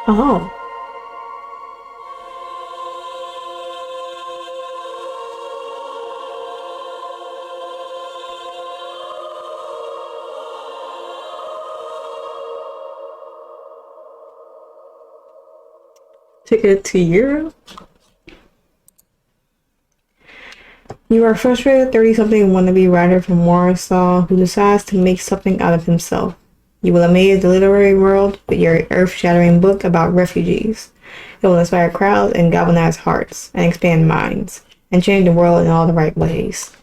Oh. Ticket to Europe? You are a frustrated 30-something wannabe writer from Warsaw who decides to make something out of himself. You will amaze the literary world with your earth-shattering book about refugees. It will inspire crowds and galvanize hearts and expand minds and change the world in all the right ways.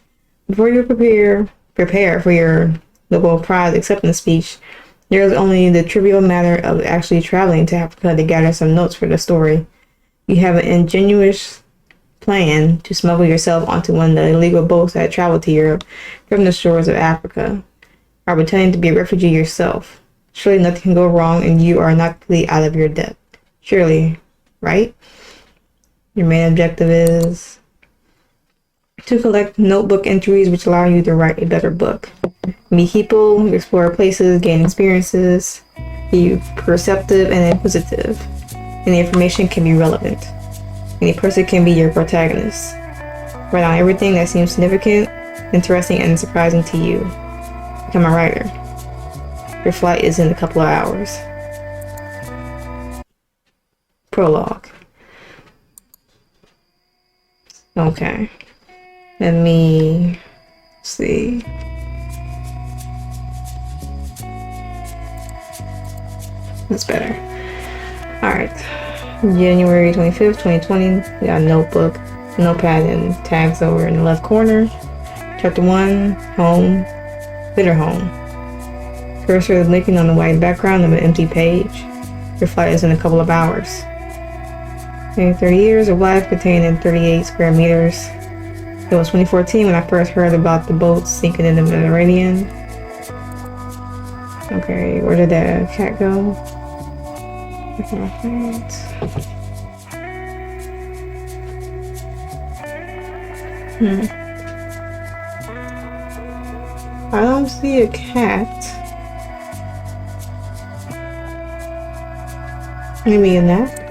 Before you prepare for your Nobel Prize acceptance speech, there is only the trivial matter of actually traveling to Africa to gather some notes for the story. You have an ingenious plan to smuggle yourself onto one of the illegal boats that travel to Europe from the shores of Africa, are pretending to be a refugee yourself. Surely nothing can go wrong and you are not completely out of your depth. Surely, right? Your main objective is to collect notebook entries which allow you to write a better book. Meet people, explore places, gain experiences, be perceptive and inquisitive. And the information can be relevant. Any person can be your protagonist. Write down everything that seems significant, interesting, and surprising to you. Become a writer. Your flight is in a couple of hours. Prologue. Okay. Let me see. That's better. Alright. January 25th, 2020. We got a notebook, notepad, and tags over in the left corner. Chapter 1, Home, Bitter Home. Cursor is blinking on the white background of an empty page. Your flight is in a couple of hours. Maybe 30 years of life contained in 38 square meters. It was 2014 when I first heard about the boats sinking in the Mediterranean. Okay, where did the cat go? I don't see a cat. Maybe in that.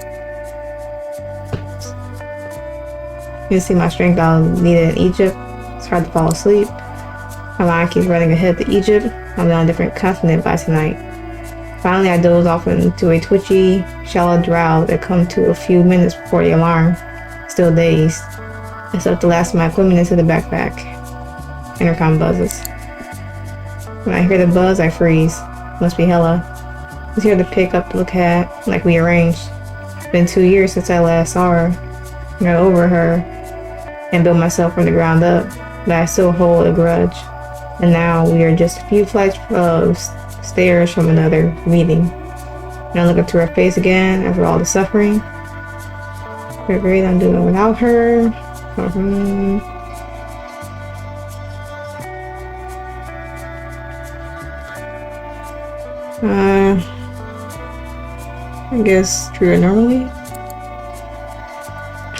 You can see my strength I'll need it in Egypt. It's hard to fall asleep. My mind keeps running ahead to Egypt. I'm on a different continent by tonight. Finally, I doze off into a twitchy, shallow drowse that comes to a few minutes before the alarm. Still dazed. I stuffed the last of my equipment into the backpack. Intercom buzzes. When I hear the buzz, I freeze. Must be Hella. She's here to pick up the cat, like we arranged. It's been 2 years since I last saw her. I got over her and built myself from the ground up, but I still hold a grudge. And now we are just a few flights of stairs from another meeting. And I look up to her face again after all the suffering. Great, I'm doing it without her. I guess treat her normally.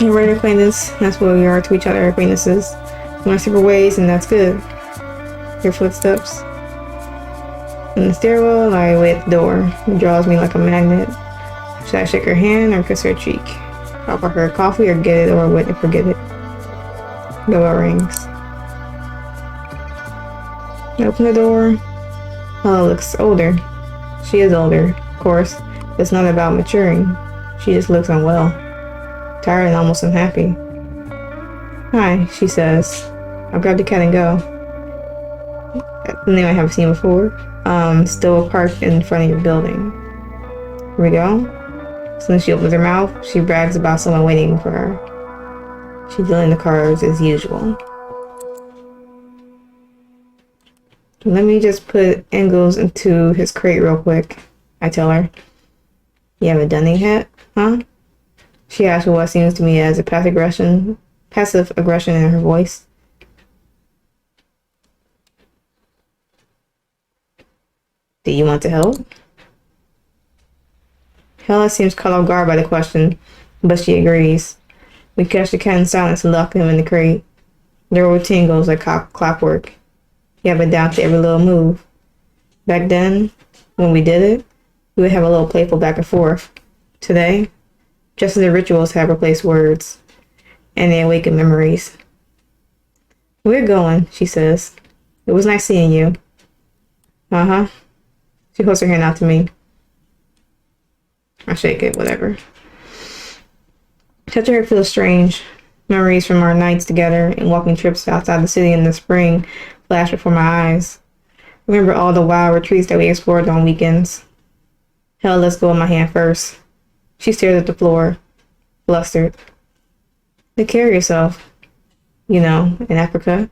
We're an acquaintance. That's what we are to each other, acquaintances. We went separate ways, and that's good. Your footsteps. In the stairwell, I wait at the door. It draws me like a magnet. Should I shake her hand or kiss her cheek? Offer her coffee or get it or wait and forget it? The bell rings. I open the door. Ella looks older. She is older, of course. It's not about maturing. She just looks unwell. Tired and almost unhappy. Hi, she says. I'll grab the cat and go. The name I haven't seen before. Still parked in front of your building. Here we go. As soon as she opens her mouth, she brags about someone waiting for her. She's dealing the cards as usual. Let me just put Engels into his crate real quick, I tell her. You haven't done anything yet, huh? She asks with what seems to me as a passive aggression in her voice. Do you want to help? Hella seems caught off guard by the question, but she agrees. We catch the cat in silence and lock him in the crate. Their routine goes like clockwork. You have it down to every little move. Back then, when we did it, we would have a little playful back and forth. today, just as the rituals have replaced words, and they awaken memories. We're going, she says. It was nice seeing you. Uh-huh. She holds her hand out to me. I shake it, whatever. Touching her feels strange. Memories from our nights together and walking trips outside the city in the spring flash before my eyes. Remember all the wild retreats that we explored on weekends. Hell, let's go with my hand first. She stares at the floor, flustered. Take care of yourself. You know, in Africa.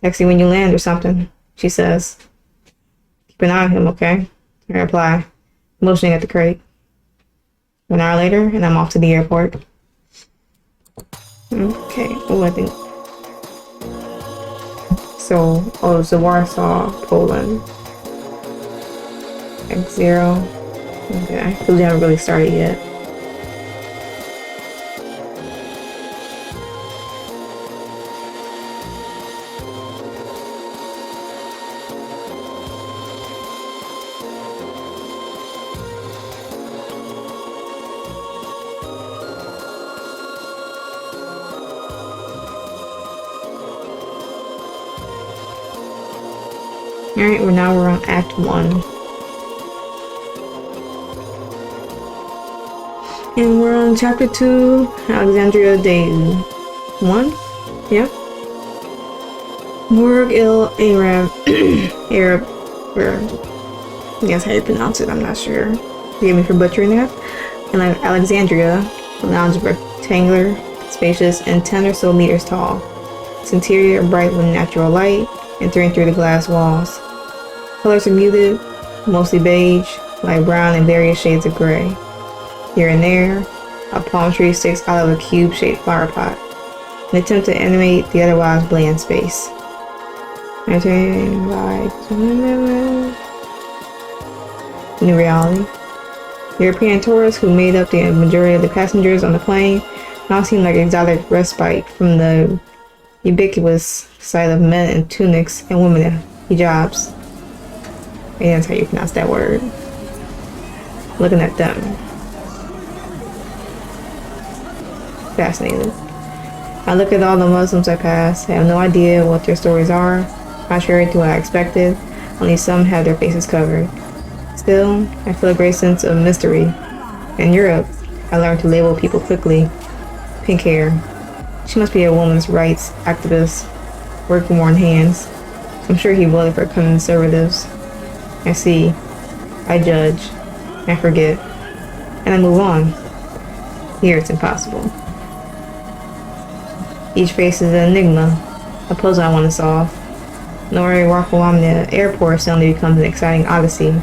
Text you when you land or something, she says. Keep an eye on him, okay? I reply, motioning at the crate. An hour later, and I'm off to the airport. Okay, oh, I think. So, it's Warsaw, Poland. X0. Okay, I feel we haven't really started yet. Alright, we're on Act 1. And we're on Chapter 2, Alexandria Day 1? Yep. Morg il Arab. Arab. I guess how you pronounce it, I'm not sure. Forgive me for butchering that. And Alexandria, the lounge is rectangular, spacious, and 10 or so meters tall. Its interior bright with natural light, entering through the glass walls. Colors are muted, mostly beige, light brown, and various shades of gray. Here and there, a palm tree sticks out of a cube-shaped flower pot, an attempt to animate the otherwise bland space. Entertained by new reality. European tourists who made up the majority of the passengers on the plane now seem like exotic respite from the ubiquitous sight of men in tunics and women in hijabs. And that's how you pronounce that word. Looking at them. Fascinated. I look at all the Muslims I pass. I have no idea what their stories are. Contrary to what I expected, only some have their faces covered. Still, I feel a great sense of mystery. In Europe, I learned to label people quickly. Pink hair. She must be a woman's rights activist. Working worn hands. I'm sure he voted for conservatives. I see. I judge. I forget. And I move on. Here it's impossible. Each face is an enigma, a puzzle I want to solve. The more I walk along the airport suddenly becomes an exciting odyssey.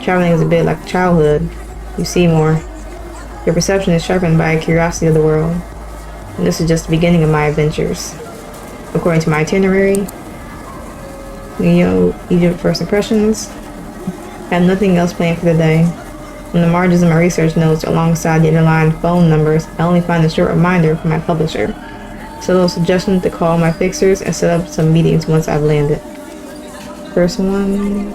Traveling is a bit like childhood. You see more. Your perception is sharpened by a curiosity of the world. And this is just the beginning of my adventures. According to my itinerary, Egypt first impressions. I have nothing else planned for the day. On the margins of my research notes, alongside the underlined phone numbers, I only find a short reminder from my publisher. So those suggestions to call my fixers and set up some meetings once I've landed. First one.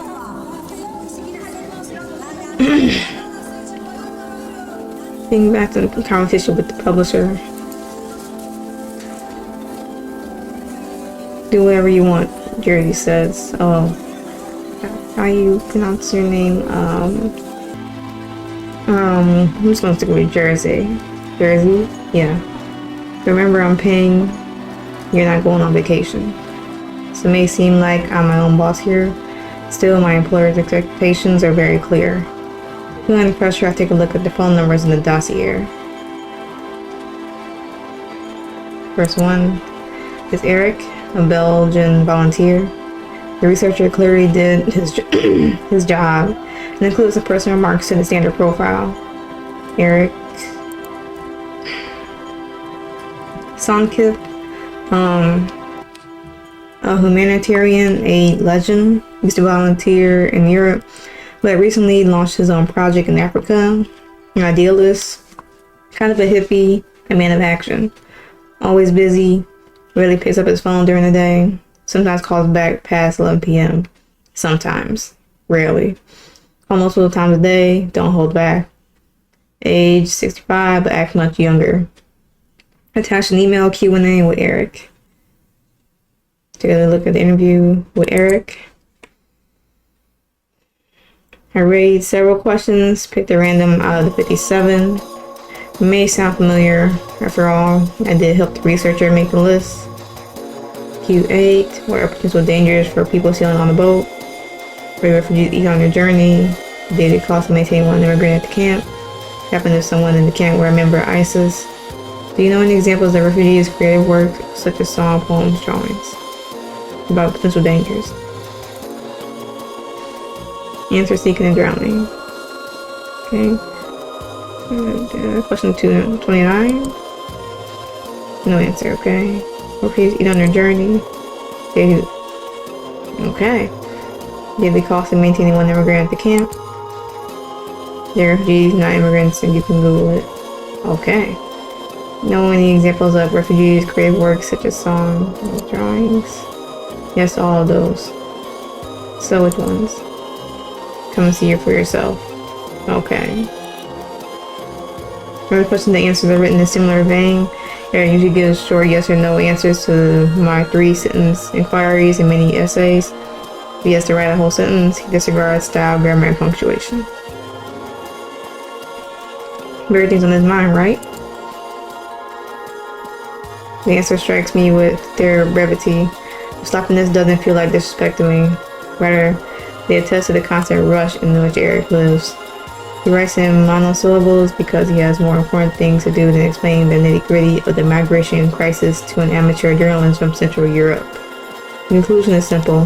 Being back to the conversation with the publisher. Do whatever you want, Jersey says. Oh, how you pronounce your name? I'm just gonna stick with Jersey. Jersey? Yeah. Remember, I'm paying. You're not going on vacation. So it may seem like I'm my own boss here. Still, my employer's expectations are very clear. Feeling the pressure, I take a look at the phone numbers in the dossier. First one is Eric, a Belgian volunteer. The researcher clearly did his job and includes the personal remarks in the standard profile. Eric Sonkip, a humanitarian aid legend, used to volunteer in Europe, but recently launched his own project in Africa. An idealist, kind of a hippie, a man of action. Always busy, rarely picks up his phone during the day, sometimes calls back past 11 p.m. Sometimes, rarely. Almost all times a day, don't hold back. Age 65, but act much younger. Attach an email Q&A with Eric. Take a look at the interview with Eric. I rated several questions, picked a random out of the 57. It may sound familiar. After all, I did help the researcher make the list. Q8, what are potential dangers for people sailing on the boat? What do refugees eat on their journey? Daily cost to maintain one immigrant at the camp? Happen if someone in the camp were a member of ISIS? Do you know any examples of refugees' creative work, such as song, poems, drawings? About potential dangers. Answer: seeking and drowning. Okay. Question 229. No answer, okay. Refugees eat on their journey. Okay. Daily cost of maintaining one immigrant at the camp. They're refugees, not immigrants, and you can Google it. Okay. Know any examples of refugees' creative works such as song, drawings? Yes, all of those. So which ones? Come and see it for yourself. Okay. Another question, the answers are written in similar vein. Eric usually gives short yes or no answers to my 3-sentence inquiries and many essays. If he has to write a whole sentence, he disregards style, grammar, and punctuation. Everything's on his mind, right? The answer strikes me with their brevity. Sloppiness doesn't feel like disrespect to me. Rather, they attest to the constant rush in which Eric lives. He writes in monosyllables because he has more important things to do than explain the nitty-gritty of the migration crisis to an amateur journalist from Central Europe. The conclusion is simple.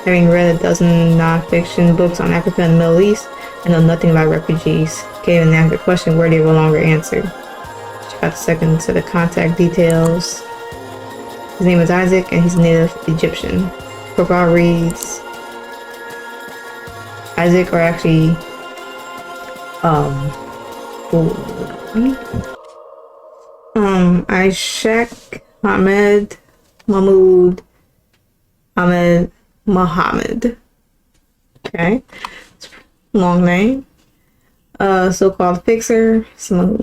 Having read a dozen non-fiction books on Africa and the Middle East, I know nothing about refugees. Can't even ask the question worthy of a longer answer. Check out the second set of contact details. His name is Isaac and he's native Egyptian. Profile reads Isaac, or actually Ishaq Ahmed Mahmoud Ahmed Muhammad. Okay, long name. So-called fixer, someone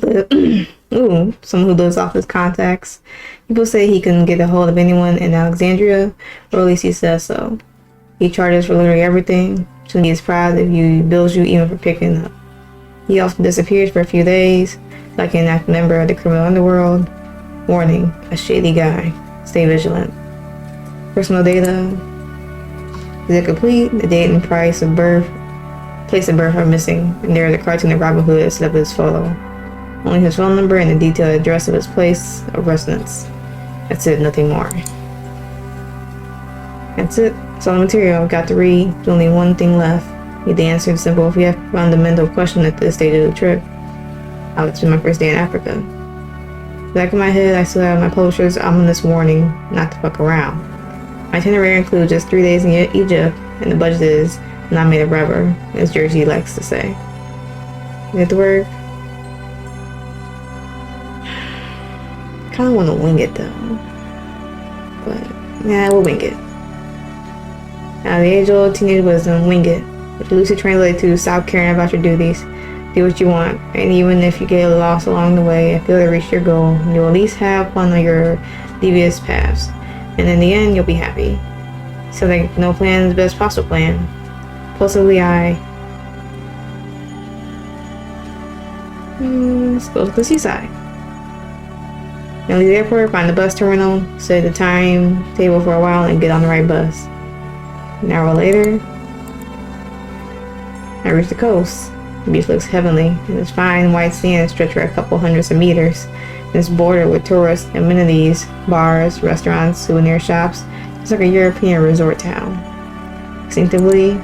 who lives off his contacts. People say he can get a hold of anyone in Alexandria, or at least he says so. He charges for literally everything. Shouldn't be surprised if he bills you even for picking up. He often disappears for a few days, like an active member of the criminal underworld. Warning: a shady guy. Stay vigilant. Personal data. Is it complete? The date and place of birth are missing, and there is a cartoon of Robin Hood instead of his photo. Only his phone number and the detailed address of his place of residence. That's it, nothing more. That's it. That's all the material I've got to read. There's only one thing left. Need the answer to simple if you have fundamental question at this stage of the trip. How it's been my first day in Africa. Back in my head, I still have my publisher's ominous warning not to fuck around. My itinerary includes just 3 days in Egypt, and the budget is not made of rubber, as Jersey likes to say. Get to work. Kinda wanna wing it though. But yeah, we'll wing it. Now the age-old teenage wisdom, wing it. Which loosely translated to stop caring about your duties. Do what you want, and even if you get lost along the way and fail to reach your goal, you'll at least have fun on your devious paths. And in the end, you'll be happy. So like no plan is the best possible plan. Impulsively, let's go to the seaside. Now leave the airport, find the bus terminal, set the timetable for a while, and get on the right bus. An hour later, I reach the coast. The beach looks heavenly, and its fine white sand stretched for a couple hundreds of meters. It's bordered with tourist amenities, bars, restaurants, souvenir shops. It's like a European resort town. Instinctively,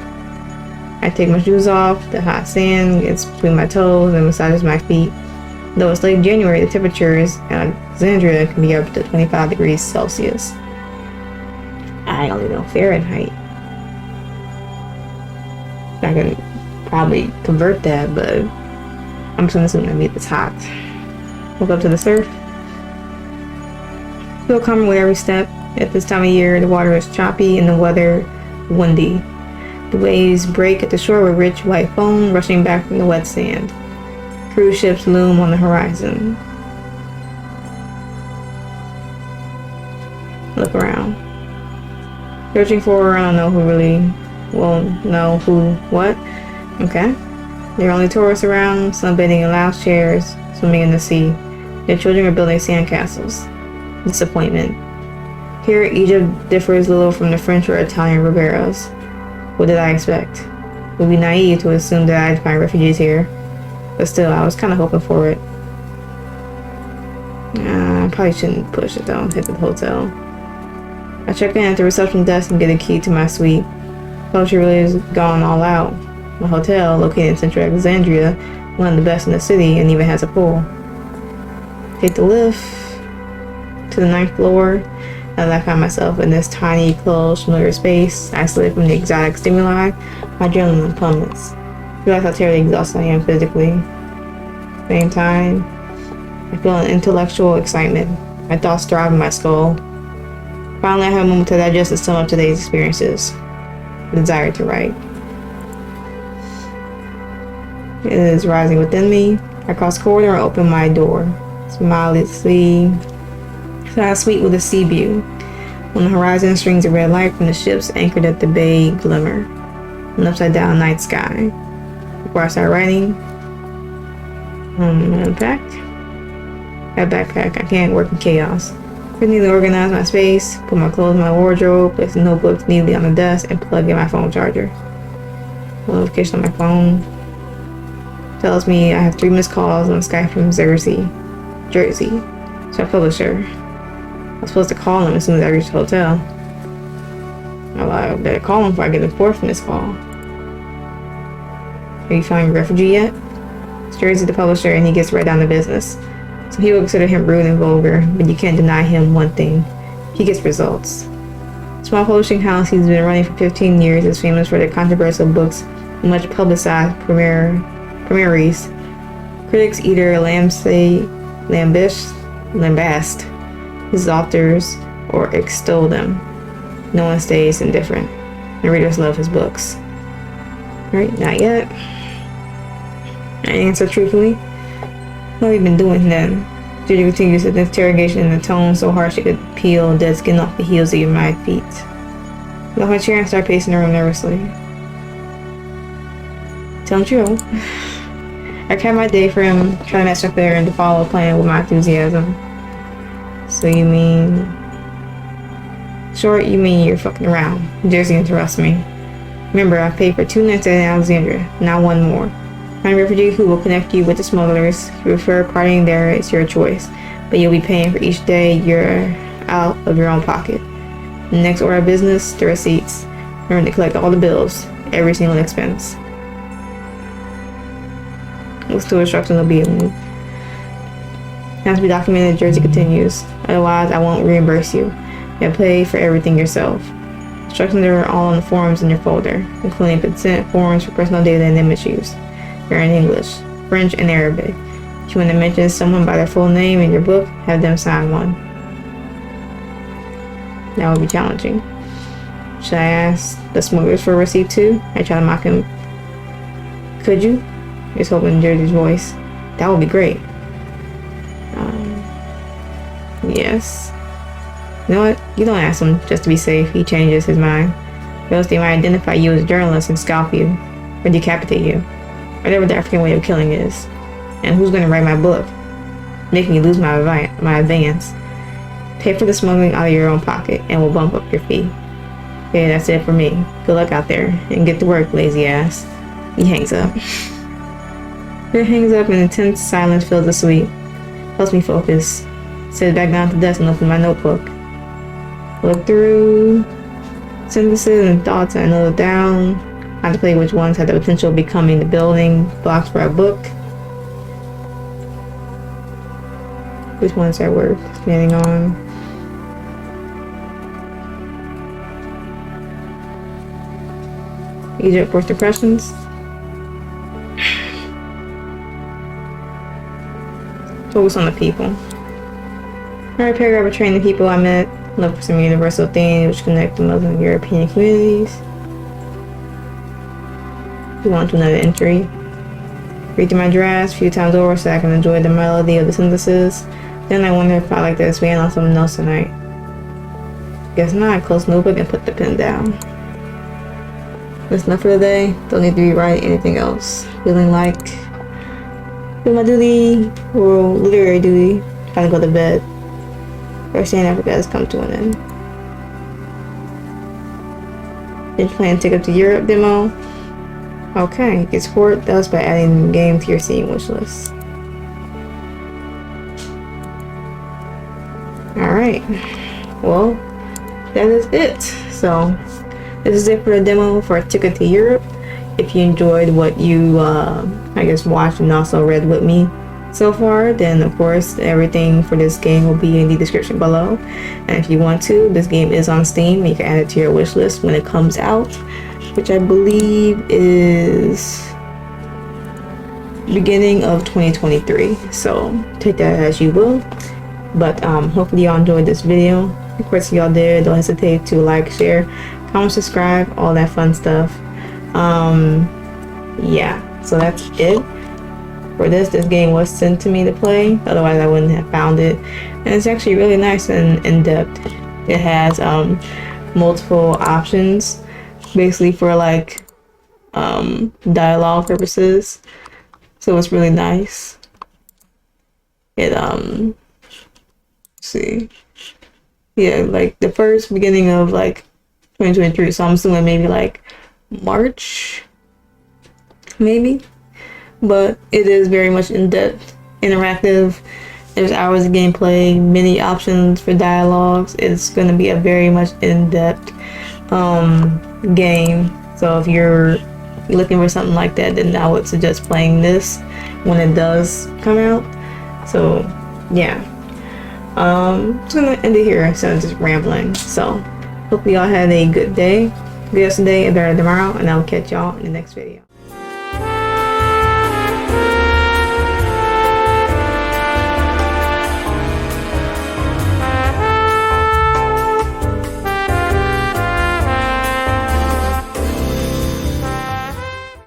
I take my shoes off. The hot sand gets between my toes and massages my feet. Though it's late January, the temperatures in Alexandria can be up to 25 degrees Celsius. I only know Fahrenheit. I can probably convert that, but I'm just assuming that means it's hot. Woke up to the surf. Feel calmer with every step. At this time of year, the water is choppy and the weather windy. The waves break at the shore with rich white foam rushing back from the wet sand. Cruise ships loom on the horizon. Look around. Searching for, I don't know who really will know who, what. Okay. There are only tourists around, sunbathing in lounge chairs, swimming in the sea. Their children are building sandcastles. Disappointment. Here, Egypt differs little from the French or Italian Rivieras. What did I expect? It would be naive to assume that I'd find refugees here. But still, I was kind of hoping for it. I probably shouldn't push it though, hit the hotel. I check in at the reception desk and get a key to my suite. Poetry really has gone all out. My hotel, located in central Alexandria, one of the best in the city, and even has a pool. Take the lift to the 9th floor, and I find myself in this tiny, closed, familiar space, isolated from the exotic stimuli. My adrenaline plummets. I realize how terribly exhausted I am physically. At the same time, I feel an intellectual excitement. My thoughts thrive in my skull. Finally, I have a moment to digest and sum up today's experiences. The desire to write. It is rising within me. I cross the corridor and open my door. Smilelessly, suite with a sea view. On the horizon, strings of red light from the ships anchored at the bay glimmer. An upside-down night sky. Before I start writing, unpacked. I backpack. I can't work in chaos. I need to organize my space, put my clothes in my wardrobe, place the notebooks neatly on the desk, and plug in my phone charger. Notification on my phone tells me I have 3 missed calls on Skype from Jersey. So I publisher. I was supposed to call him as soon as I reached the hotel. I better call him before I get a report from this call. Have you found your refugee yet? It's Jersey the publisher, and he gets right down to business. So he will consider him rude and vulgar, but you can't deny him one thing. He gets results. Small publishing house he's been running for 15 years is famous for their controversial books and much publicized premieres. Critics either lambast his authors or extol them. No one stays indifferent, and readers love his books. Alright, not yet. I answer truthfully. What have you been doing then? Judy continues with interrogation in a tone so harsh it could peel dead skin off the heels of my feet. I left my chair and start pacing the room nervously. Tell him true. I carried my day for him, trying to match up there and to follow a plan with my enthusiasm. So you mean... Short, you mean you're fucking around. Jersey interrupts me. Remember, I paid for 2 nights in Alexandria, not 1 more. Find a refugee who will connect you with the smugglers. If you prefer partying there, it's your choice. But you'll be paying for each day you're out of your own pocket. The next order of business, the receipts. Remember to collect all the bills, every single expense. Looks to instructions will be a move. Has to be documented, Jersey continues. Otherwise, I won't reimburse you. You have pay for everything yourself. Instructions are all on the forms in your folder, including consent forms for personal data and image use. They're in English, French, and Arabic. If you want to mention someone by their full name in your book, have them sign one. That would be challenging. Should I ask the smugglers for a receipt too? I try to mock him. Could you? Just hoping Jersey's voice. That would be great. Yes. You know what? You don't ask him just to be safe. He changes his mind. Or else they might identify you as a journalist and scalp you. Or decapitate you. Whatever the African way of killing is. And who's going to write my book? Make me lose my advance. Pay for the smuggling out of your own pocket and we'll bump up your fee. Okay, that's it for me. Good luck out there. And get to work, lazy ass. He hangs up. He hangs up and intense silence fills the suite. Helps me focus. Sit back down at the desk and open my notebook. Look through sentences and thoughts I note down. Contemplate which ones have the potential of becoming the building blocks for a book. Which ones are worth expanding on. Egypt First Impressions. Focus on the people. Alright, paragraph portraying the people I met. Look for some universal themes which connect the Muslim and European communities. Move on to another entry. Read through my drafts a few times over so I can enjoy the melody of the sentences. Then I wonder if I like to expand on something else tonight. Guess not. Close notebook and put the pen down. That's enough for the day. Don't need to rewrite anything else. Feeling like doing my duty or literary duty. Trying to go to bed. First day in Africa has come to an end. Been playing Ticket to Europe demo. Okay, get support thus by adding the game to your Steam wishlist. Alright, well, that is it. So, this is it for the demo for Ticket to Europe. If you enjoyed what you, I guess, watched and also read with me so far, then of course everything for this game will be in the description below. And if you want to, this game is on Steam. You can add it to your wish list when it comes out, which I believe is beginning of 2023. So take that as you will. But hopefully y'all enjoyed this video. Of course, if y'all did, don't hesitate to like, share, comment, subscribe, all that fun stuff. Yeah, so that's it for this. This game was sent to me to play, otherwise I wouldn't have found it. And it's actually really nice and in-depth. It has multiple options, basically for like dialogue purposes, so it's really nice. It see, yeah, like the first beginning of like 2023, so I'm assuming maybe like March, maybe. But it is very much in-depth, interactive. There's hours of gameplay, many options for dialogues. It's going to be a very much in-depth game. So if you're looking for something like that, then I would suggest playing this when it does come out. So yeah, I'm just gonna end it here instead of just rambling. So hopefully y'all had a good day, good yesterday, and better tomorrow, and I'll catch y'all in the next video.